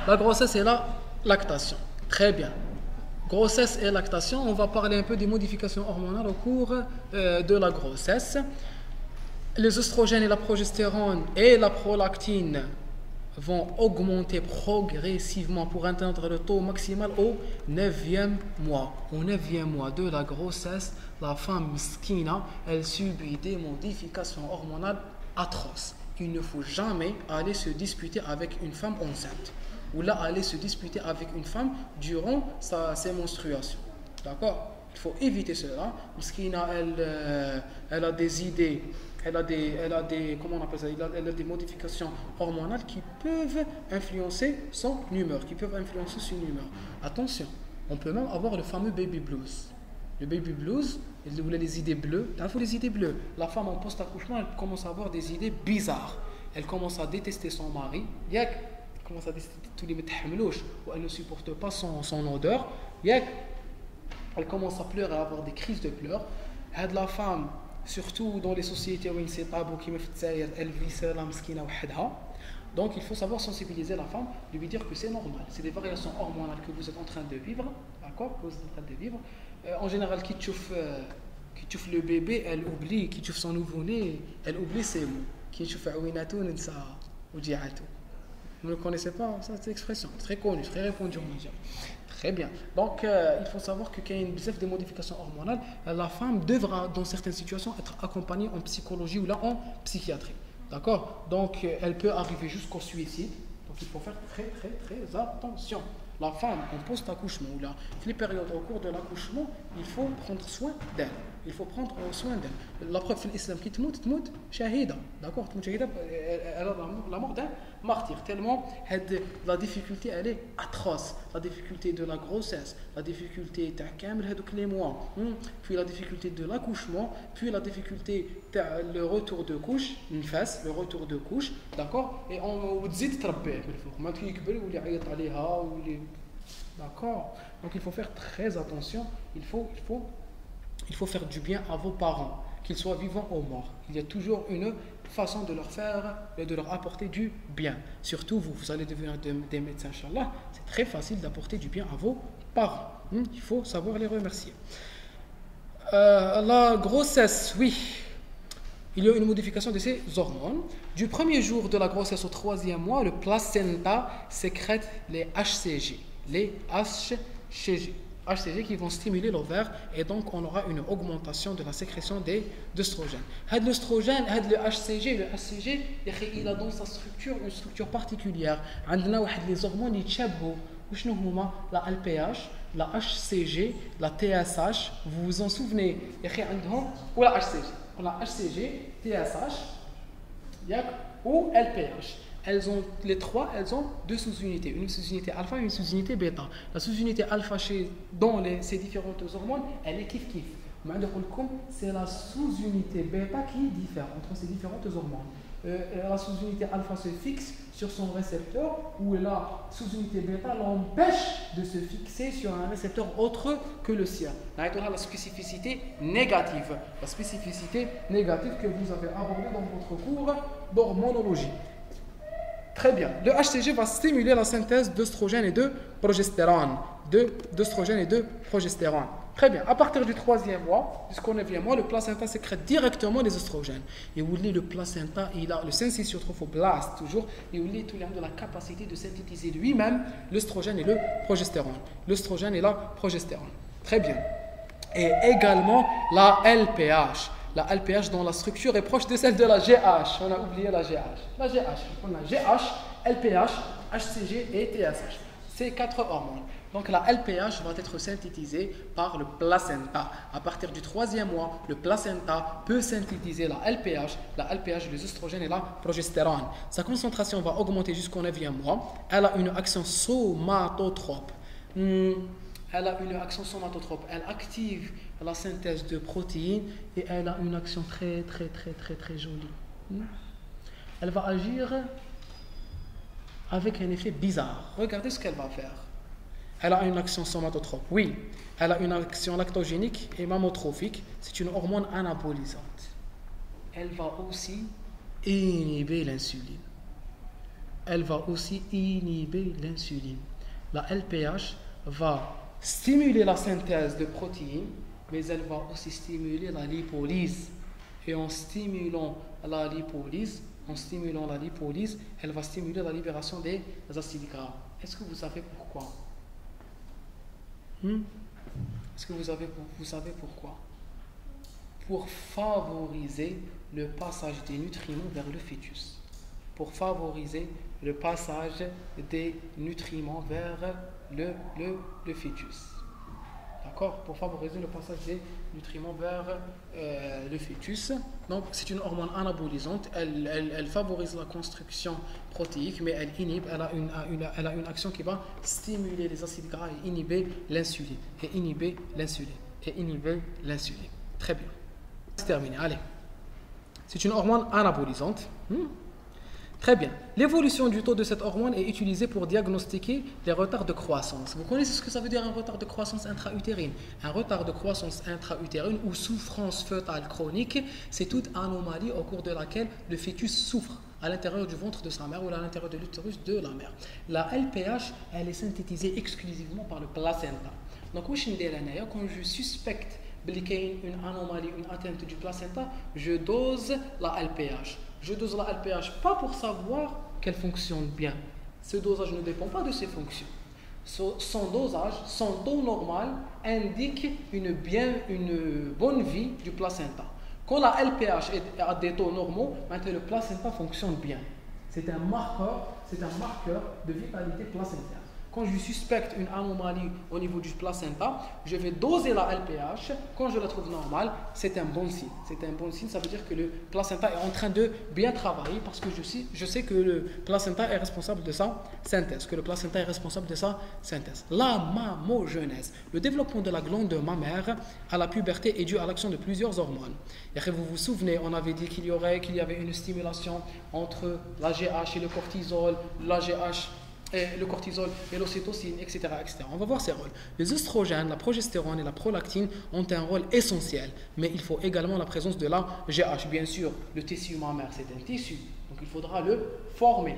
la grossesse et la lactation. Très bien. Grossesse et lactation, on va parler un peu des modifications hormonales au cours de la grossesse. Les oestrogènes et la progestérone et la prolactine vont augmenter progressivement pour atteindre le taux maximal au 9e mois. Au 9e mois de la grossesse, la femme skina, elle subit des modifications hormonales atroces. Il ne faut jamais aller se disputer avec une femme enceinte ou là aller se disputer avec une femme durant ses menstruations. D'accord? Il faut éviter cela. Skina, elle a des idées. Elle a des, comment on appelle ça, elle a des modifications hormonales qui peuvent influencer son humeur, Attention, on peut même avoir le fameux baby blues. Le baby blues, ou les idées bleues, il faut les idées bleues. La femme en post-accouchement, elle commence à avoir des idées bizarres. Elle commence à détester son mari. Elle commence à détester tous les métahamlouches, ou elle ne supporte pas son odeur. Elle commence à pleurer, à avoir des crises de pleurs. La femme, surtout dans les sociétés où c'est tabou, qui me fait elle vit seule, mskina wahdaha. Donc il faut savoir sensibiliser la femme, lui dire que c'est normal. C'est des variations hormonales que vous êtes en train de vivre, d'accord, que vous êtes en train de vivre. En général, qui chauffe le bébé, elle oublie, qui chauffe son nouveau-né, elle oublie ses mots. Qui chauffe awinatou nsa ujiatu. Vous ne connaissez pas cette expression, très connue, très répandue en Niger. Très bien. Donc, il faut savoir qu'il y a une bzef de modifications hormonales. La femme devra, dans certaines situations, être accompagnée en psychologie ou là en psychiatrie. D'accord? Donc, elle peut arriver jusqu'au suicide. Donc, il faut faire très, très, très attention. La femme, en post-accouchement ou là, les périodes au cours de l'accouchement, il faut prendre soin d'elle. Il faut prendre soin d'elle. La preuve, l'islam qui te moute, shahida. D'accord? Elle a la mort d'un martyr. Tellement la difficulté, elle est atroce. La difficulté de la grossesse, la difficulté de les mois, puis la difficulté de l'accouchement, puis la difficulté le retour de couche, une fesse, le retour de couche. D'accord? Et on dit d'accord? Donc il faut faire très attention. Il faut faire du bien à vos parents, qu'ils soient vivants ou morts. Il y a toujours une façon de leur faire et de leur apporter du bien. Surtout vous allez devenir des médecins, Inch'Allah. C'est très facile d'apporter du bien à vos parents. Il faut savoir les remercier. La grossesse, oui. Il y a une modification de ces hormones. Du premier jour de la grossesse au 3e mois, le placenta sécrète les HCG. Les HCG qui vont stimuler l'ovaire et donc on aura une augmentation de la sécrétion d'œstrogènes. L'œstrogène, le HCG, il a dans sa structure une structure particulière. On a les hormones qui sont la LPH, la HCG, la TSH. Vous vous en souvenez? Ou la HCG, TSH ou LPH. Les trois, elles ont deux sous-unités, une sous-unité alpha et une sous-unité bêta. La sous-unité alpha dans ces différentes hormones, elle est kiff-kiff. C'est la sous-unité bêta qui diffère entre ces différentes hormones. La sous-unité alpha se fixe sur son récepteur, où la sous-unité bêta l'empêche de se fixer sur un récepteur autre que le sien. La spécificité négative. La spécificité négative que vous avez abordée dans votre cours d'hormonologie. Très bien. Le HCG va stimuler la synthèse d'œstrogène et de progestérone. Très bien. À partir du 3e mois, jusqu'au 9e mois, le placenta sécrète directement les oestrogènes. Et vous voyez, le placenta, il a le syncytiotrophoblaste, toujours, et vous voyez, il a de la capacité de synthétiser lui-même l'œstrogène et le progestérone. L'œstrogène et la progestérone. Très bien. Et également la LPH. La LPH dont la structure est proche de celle de la GH. On a oublié la GH. La GH. On a GH, LPH, HCG et TSH. Ces 4 hormones. Donc la LPH va être synthétisée par le placenta. À partir du 3e mois, le placenta peut synthétiser la LPH, les oestrogènes et la progestérone. Sa concentration va augmenter jusqu'au 9e mois. Elle a une action somatotrope. Elle active la synthèse de protéines et elle a une action très très très très très jolie. Elle va agir avec un effet bizarre. Regardez ce qu'elle va faire. Elle a une action somatotrope, oui. Elle a une action lactogénique et mammotrophique. C'est une hormone anabolisante. Elle va aussi inhiber l'insuline. elle va aussi inhiber l'insuline. La LPH va stimuler la synthèse de protéines, mais elle va aussi stimuler la lipolyse. Et en stimulant la lipolyse, elle va stimuler la libération des acides gras. Est-ce que vous savez pourquoi? Est-ce que vous savez pourquoi? Pour favoriser le passage des nutriments vers le fœtus. Pour favoriser le passage des nutriments vers le fœtus. D'accord? Pour favoriser le passage des nutriments vers le fœtus. Donc, c'est une hormone anabolisante. Elle favorise la construction protéique, mais elle inhibe, elle a une action qui va stimuler les acides gras et inhiber l'insuline. Très bien. C'est terminé. Allez. C'est une hormone anabolisante. Très bien. L'évolution du taux de cette hormone est utilisée pour diagnostiquer les retards de croissance. Vous connaissez ce que ça veut dire un retard de croissance intra-utérine? Un retard de croissance intra-utérine ou souffrance fœtale chronique, c'est toute anomalie au cours de laquelle le fœtus souffre à l'intérieur du ventre de sa mère ou à l'intérieur de l'utérus de la mère. La LPH, elle est synthétisée exclusivement par le placenta. Donc, quand je suspecte qu'il y a une anomalie, une atteinte du placenta, je dose la LPH. Je dose la LPH pas pour savoir qu'elle fonctionne bien. Ce dosage ne dépend pas de ses fonctions. Son dosage, son taux normal indique une bonne vie du placenta. Quand la LPH est à des taux normaux, maintenant le placenta fonctionne bien. C'est un marqueur de vitalité placentaire. Quand je suspecte une anomalie au niveau du placenta, je vais doser la LPH. Quand je la trouve normale, c'est un bon signe. Ça veut dire que le placenta est en train de bien travailler parce que je sais que le placenta est responsable de sa synthèse. La mammogenèse, le développement de la glande mammaire à la puberté est dû à l'action de plusieurs hormones. Et vous vous souvenez, on avait dit qu'il y avait une stimulation entre la GH et le cortisol, le cortisol et l'ocytocine, etc., etc. On va voir ces rôles. Les oestrogènes, la progestérone et la prolactine ont un rôle essentiel, mais il faut également la présence de la GH. Bien sûr, le tissu mammaire, c'est un tissu, donc il faudra le former.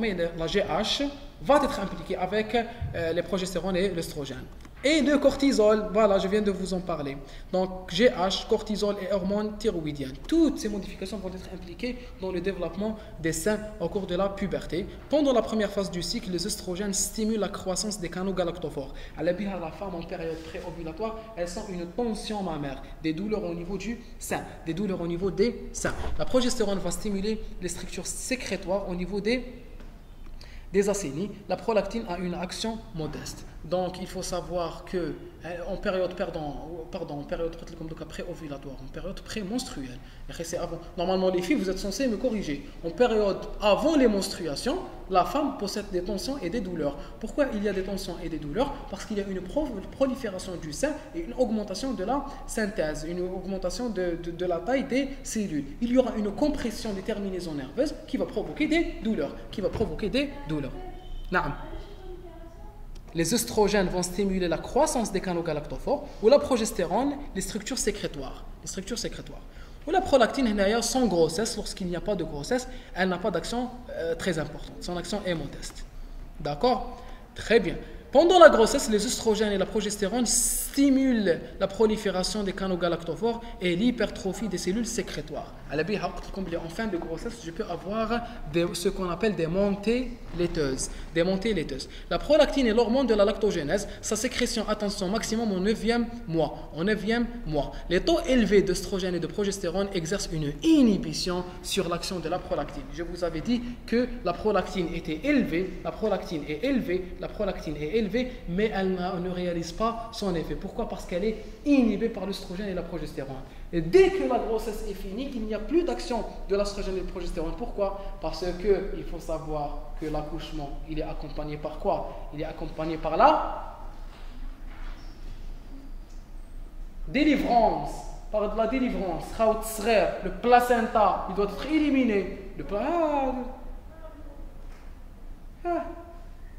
Et la GH va être impliquée avec les progestérones et l'oestrogène. Et le cortisol, voilà, je viens de vous en parler. Donc, GH, cortisol et hormones thyroïdiennes. Toutes ces modifications vont être impliquées dans le développement des seins au cours de la puberté. Pendant la première phase du cycle, les oestrogènes stimulent la croissance des canaux galactophores. À la femme en période préovulatoire, elle sent une tension mammaire, des douleurs au niveau du sein, des seins. La progestérone va stimuler les structures sécrétoires au niveau des acénies. La prolactine a une action modeste. Donc, il faut savoir que en période préovulatoire, en période prémenstruelle, normalement les filles, vous êtes censées me corriger. En période avant les menstruations, la femme possède des tensions et des douleurs. Pourquoi il y a des tensions et des douleurs? Parce qu'il y a une prolifération du sein et une augmentation de la synthèse, une augmentation de la taille des cellules. Il y aura une compression des terminaisons nerveuses qui va provoquer des douleurs. Naam. Les oestrogènes vont stimuler la croissance des canaux galactophores, ou la progestérone, les structures sécrétoires. Ou la prolactine, sans grossesse, lorsqu'il n'y a pas de grossesse, elle n'a pas d'action très importante. Son action est modeste. D'accord? Très bien. Pendant la grossesse, les oestrogènes et la progestérone stimulent la prolifération des canaux galactophores et l'hypertrophie des cellules sécrétoires. En fin de grossesse, je peux avoir ce qu'on appelle des montées laiteuses. La prolactine est l'hormone de la lactogénèse. Sa sécrétion atteint son maximum au 9e mois. Les taux élevés d'oestrogènes et de progestérone exercent une inhibition sur l'action de la prolactine. Je vous avais dit que la prolactine est élevée, mais elle ne réalise pas son effet. Pourquoi? Parce qu'elle est inhibée par l'œstrogène et la progestérone. Et dès que la grossesse est finie, il n'y a plus d'action de l'œstrogène et de la progestérone. Pourquoi? Parce qu'il faut savoir que l'accouchement, il est accompagné par quoi? Il est accompagné par la délivrance. Par de la délivrance. Le placenta, il doit être éliminé.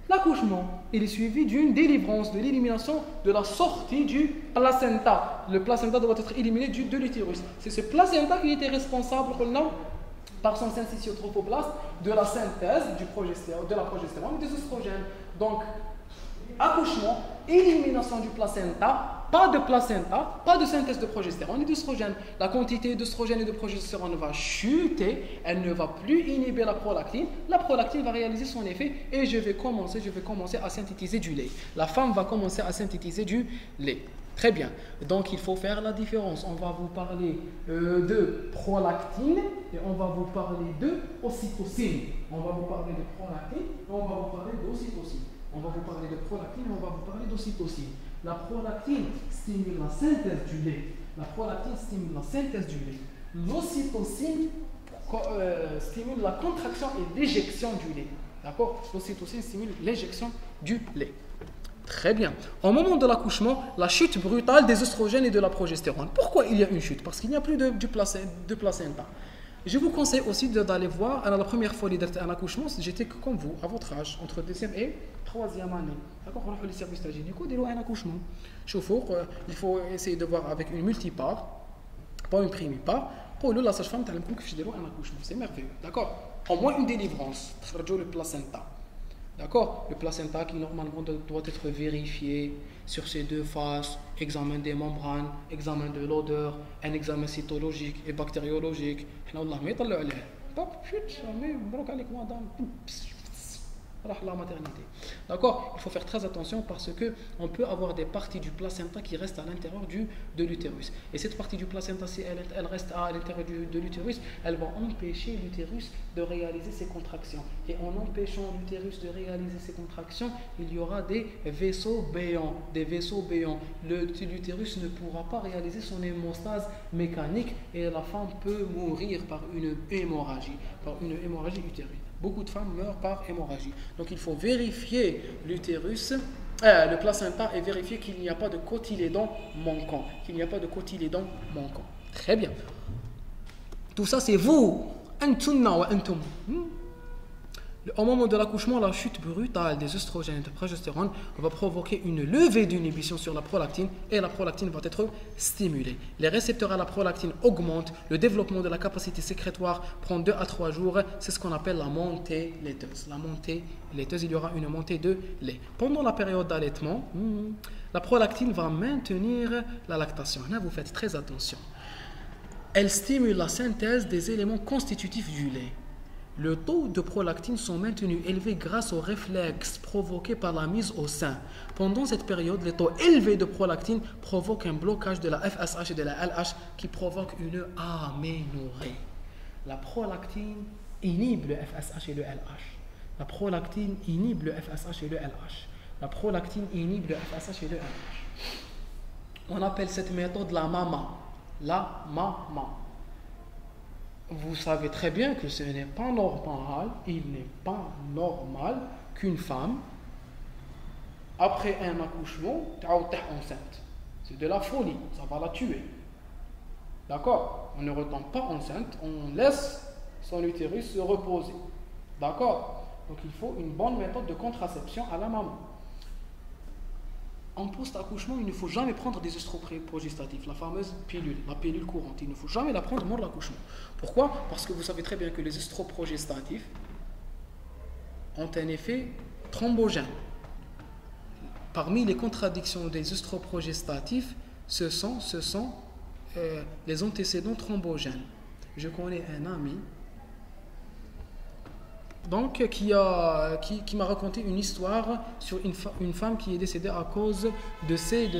L'accouchement, il est suivi d'une délivrance, de l'élimination de la sortie du placenta. Le placenta doit être éliminé de l'utérus. C'est ce placenta qui était responsable par son syncytiotrophoblaste de la synthèse du progestérone, de la progestérone et des oestrogènes. Donc, accouchement, élimination du placenta, pas de synthèse de progestérone et d'œstrogène. La quantité d'œstrogène et de progestérone va chuter, elle ne va plus inhiber la prolactine va réaliser son effet et je vais commencer à synthétiser du lait. La femme va commencer à synthétiser du lait. Très bien, donc il faut faire la différence. On va vous parler de prolactine et on va vous parler de ocytocine. On va vous parler de prolactine et on va vous parler d'ocytocine. On va vous parler de prolactine et on va vous parler d'ocytocine. La prolactine stimule la synthèse du lait. L'ocytocine stimule la contraction et l'éjection du lait. D'accord? L'ocytocine stimule l'éjection du lait. Très bien. Au moment de l'accouchement, la chute brutale des oestrogènes et de la progestérone. Pourquoi il y a une chute? Parce qu'il n'y a plus de placenta. Je vous conseille aussi d'aller voir, la première fois un accouchement, j'étais comme vous, à votre âge, entre 2e et 3e année. D'accord? On a fait les services gynéco, dès un accouchement. Il faut essayer de voir avec une multipart, pas une primipart. Pour la sage-femme, un accouchement. C'est merveilleux. D'accord? Au moins une délivrance. Le placenta. D'accord? Le placenta qui normalement doit être vérifié sur ses deux faces, examen des membranes, examen de l'odeur, un examen cytologique et bactériologique. La maternité. D'accord? Il faut faire très attention parce qu'on peut avoir des parties du placenta qui restent à l'intérieur de l'utérus. Et cette partie du placenta, si elle reste à l'intérieur de l'utérus, elle va empêcher l'utérus de réaliser ses contractions. Et en empêchant l'utérus de réaliser ses contractions, il y aura des vaisseaux béants. L'utérus ne pourra pas réaliser son hémostase mécanique et la femme peut mourir par une hémorragie utérine. Beaucoup de femmes meurent par hémorragie. Donc il faut vérifier l'utérus, le placenta et vérifier qu'il n'y a pas de cotylédon manquant. Très bien. Tout ça c'est vous. Antunna wa antum. Au moment de l'accouchement, la chute brutale des oestrogènes et de progestérone va provoquer une levée d'inhibition sur la prolactine et la prolactine va être stimulée. Les récepteurs à la prolactine augmentent, le développement de la capacité sécrétoire prend 2 à 3 jours, c'est ce qu'on appelle la montée laiteuse. Il y aura une montée de lait. Pendant la période d'allaitement, la prolactine va maintenir la lactation. Là, vous faites très attention. Elle stimule la synthèse des éléments constitutifs du lait. Le taux de prolactine sont maintenus élevés grâce au réflexe provoqué par la mise au sein. Pendant cette période, les taux élevés de prolactine provoquent un blocage de la FSH et de la LH qui provoque une aménorrhée. La prolactine inhibe le FSH et le LH. On appelle cette méthode la MAMA. Vous savez très bien que ce n'est pas normal, il n'est pas normal qu'une femme, après un accouchement, soit enceinte. C'est de la folie, ça va la tuer. D'accord? On ne retombe pas enceinte, on laisse son utérus se reposer. D'accord? Donc il faut une bonne méthode de contraception à la maman. En post-accouchement, il ne faut jamais prendre des œstroprogestatifs, la fameuse pilule, la pilule courante. Il ne faut jamais la prendre lors de l'accouchement. Pourquoi? Parce que vous savez très bien que les œstroprogestatifs ont un effet thrombogène. Parmi les contradictions des œstroprogestatifs, ce sont les antécédents thrombogènes. Je connais un ami donc, qui m'a raconté une histoire sur une femme qui est décédée à cause de ces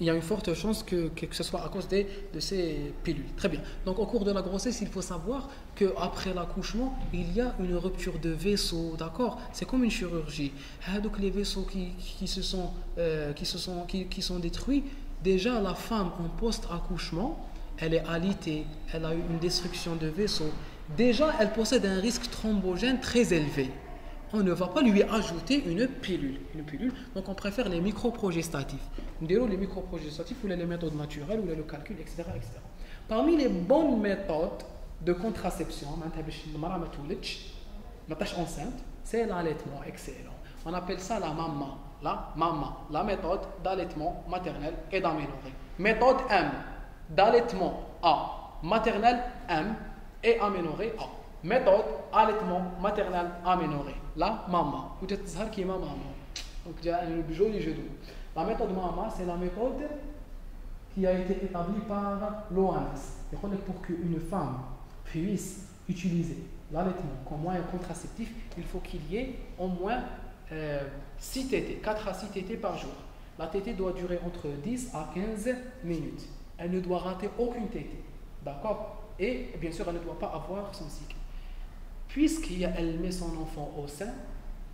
il y a une forte chance que ce soit à cause de ces pilules. Très bien. Donc, au cours de la grossesse, il faut savoir qu'après l'accouchement, il y a une rupture de vaisseaux, d'accord? C'est comme une chirurgie. Donc, les vaisseaux qui sont détruits, déjà la femme en post-accouchement, elle est alitée, elle a eu une destruction de vaisseaux. Déjà, elle possède un risque thrombogène très élevé. On ne va pas lui ajouter une pilule. Donc, on préfère les microprogestatifs. Les microprogestatifs ou les méthodes naturelles ou le calcul, etc. Parmi les bonnes méthodes de contraception, enceinte, c'est l'allaitement excellent. On appelle ça la MAMA. La méthode d'allaitement maternel et d'aménorrhée. Méthode M, d'allaitement A. Maternel M. et améliorée. Méthode allaitement maternel amélioré. La maman. Peut-être qui est ma maman. Donc, il y a un joli jeu de mots. La méthode MAMA, c'est la méthode qui a été établie par l'OMS. Pour qu'une femme puisse utiliser l'allaitement comme moyen contraceptif, il faut qu'il y ait au moins 6 tétées, 4 à 6 tétées par jour. La tétée doit durer entre 10 à 15 minutes. Elle ne doit rater aucune tétée. D'accord? Et bien sûr, elle ne doit pas avoir son cycle. Puisqu'elle met son enfant au sein,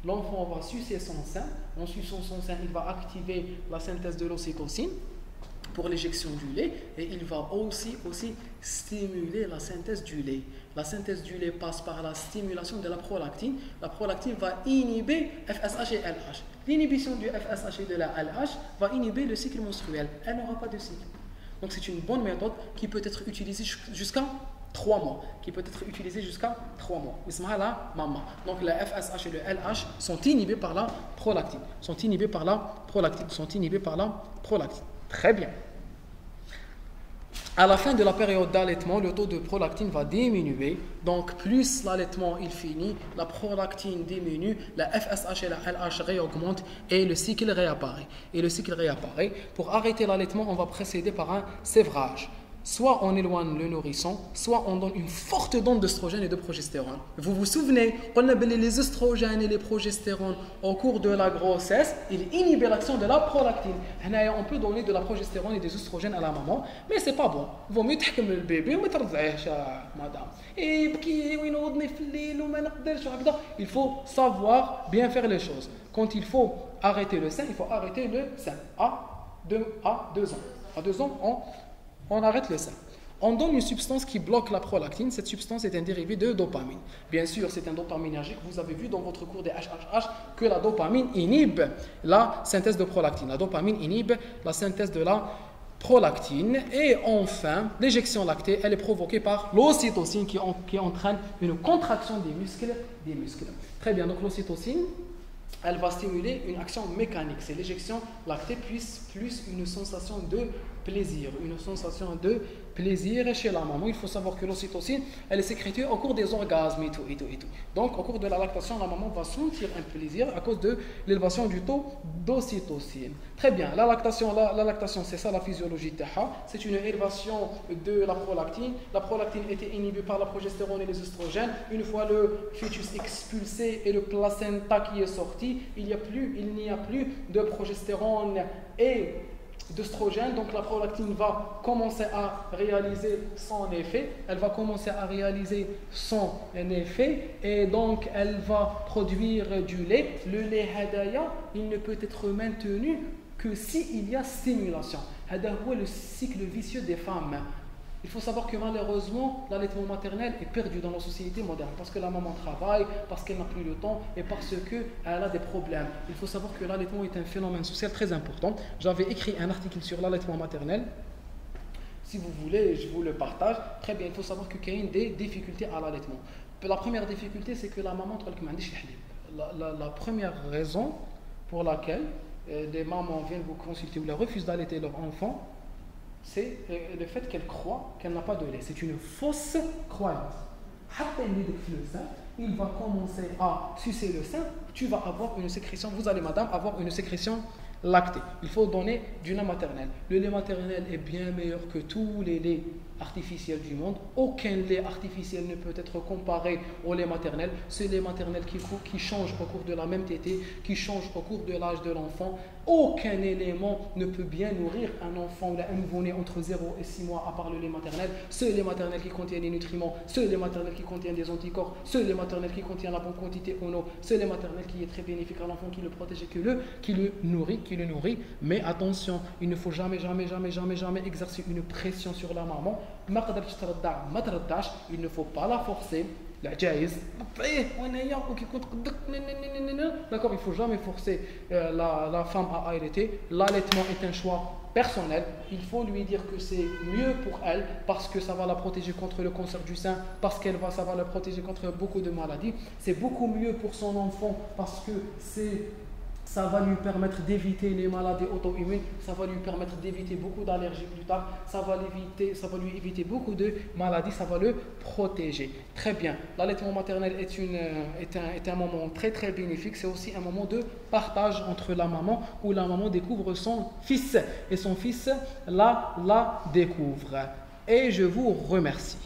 l'enfant va sucer son sein. En suçant son sein, il va activer la synthèse de l'ocytocine pour l'éjection du lait et il va aussi stimuler la synthèse du lait. La synthèse du lait passe par la stimulation de la prolactine. La prolactine va inhiber FSH et LH. L'inhibition du FSH et de la LH va inhiber le cycle menstruel. Elle n'aura pas de cycle. Donc c'est une bonne méthode qui peut être utilisée jusqu'à 3 mois. Ismaïla, maman. Donc la FSH et le LH sont inhibés par la prolactine. Très bien. À la fin de la période d'allaitement, le taux de prolactine va diminuer. Donc, plus l'allaitement il finit, la prolactine diminue, la FSH et la LH réaugmentent et le cycle réapparaît. Pour arrêter l'allaitement, on va procéder par un sévrage. Soit on éloigne le nourrisson, soit on donne une forte dose d'œstrogène et de progestérone. Vous vous souvenez, on a les œstrogènes et les progestérones au cours de la grossesse, ils inhibent l'action de la prolactine. On peut donner de la progestérone et des œstrogènes à la maman, mais c'est pas bon. Il vaut mieux تحكم le bébé وما ترضعيهش madame. Il faut savoir bien faire les choses. Quand il faut arrêter le sein, il faut arrêter le sein à 2 ans. À 2 ans, on arrête le sein. On donne une substance qui bloque la prolactine. Cette substance est un dérivé de dopamine. Bien sûr, c'est un dopaminergique. Vous avez vu dans votre cours de HHH que la dopamine inhibe la synthèse de prolactine. La dopamine inhibe la synthèse de la prolactine. Et enfin, l'éjection lactée, elle est provoquée par l'ocytocine qui entraîne une contraction des muscles. Très bien, donc l'ocytocine, elle va stimuler une action mécanique. C'est l'éjection lactée plus une sensation de plaisir. Chez la maman. Il faut savoir que l'ocytocine, elle est sécrétée au cours des orgasmes et tout. Donc, au cours de la lactation, la maman va sentir un plaisir à cause de l'élévation du taux d'ocytocine. Très bien. La lactation, c'est ça la physiologie de TAHA. C'est une élévation de la prolactine. La prolactine était inhibée par la progestérone et les oestrogènes. Une fois le fœtus expulsé et le placenta qui est sorti, il n'y a plus de progestérone et d'œstrogène, donc la prolactine va commencer à réaliser son effet, et donc elle va produire du lait. Le lait hadaya, il ne peut être maintenu que s'il y a stimulation. Hadaya, le cycle vicieux des femmes. Il faut savoir que malheureusement, l'allaitement maternel est perdu dans la société moderne parce que la maman travaille, parce qu'elle n'a plus le temps et parce qu'elle a des problèmes. Il faut savoir que l'allaitement est un phénomène social très important. J'avais écrit un article sur l'allaitement maternel. Si vous voulez, je vous le partage. Très bien, il faut savoir qu'il y a des difficultés à l'allaitement. La première difficulté, c'est que la maman la première raison pour laquelle des mamans viennent vous consulter ou refusent d'allaiter leur enfant, c'est le fait qu'elle croit qu'elle n'a pas de lait. C'est une fausse croyance. Il va commencer à sucer le sein, vous allez madame avoir une sécrétion lactée. Il faut donner du lait maternel. Le lait maternel est bien meilleur que tous les laits artificiels du monde. Aucun lait artificiel ne peut être comparé au lait maternel. Ce lait maternel qui change au cours de la même tétée, qui change au cours de l'âge de l'enfant. Aucun élément ne peut bien nourrir un enfant ou un nouveau-né entre 0 et 6 mois à part le lait maternel. Ce lait maternel qui contient des nutriments, ce lait maternel qui contient des anticorps, ce lait maternel qui contient la bonne quantité en eau, ce lait maternel qui est très bénéfique à l'enfant, qui le protège et qui le nourrit. Mais attention, il ne faut jamais exercer une pression sur la maman. Il ne faut pas la forcer. D'accord, il ne faut jamais forcer la femme à allaiter. L'allaitement est un choix personnel. Il faut lui dire que c'est mieux pour elle parce que ça va la protéger contre le cancer du sein, parce que ça va la protéger contre beaucoup de maladies. C'est beaucoup mieux pour son enfant parce que c'est Ça va lui permettre d'éviter les maladies auto-immunes, ça va lui permettre d'éviter beaucoup d'allergies plus tard, ça va lui éviter beaucoup de maladies, ça va le protéger. Très bien, l'allaitement maternel est un moment très très bénéfique, c'est aussi un moment de partage entre la maman, où la maman découvre son fils et son fils la découvre. Et je vous remercie.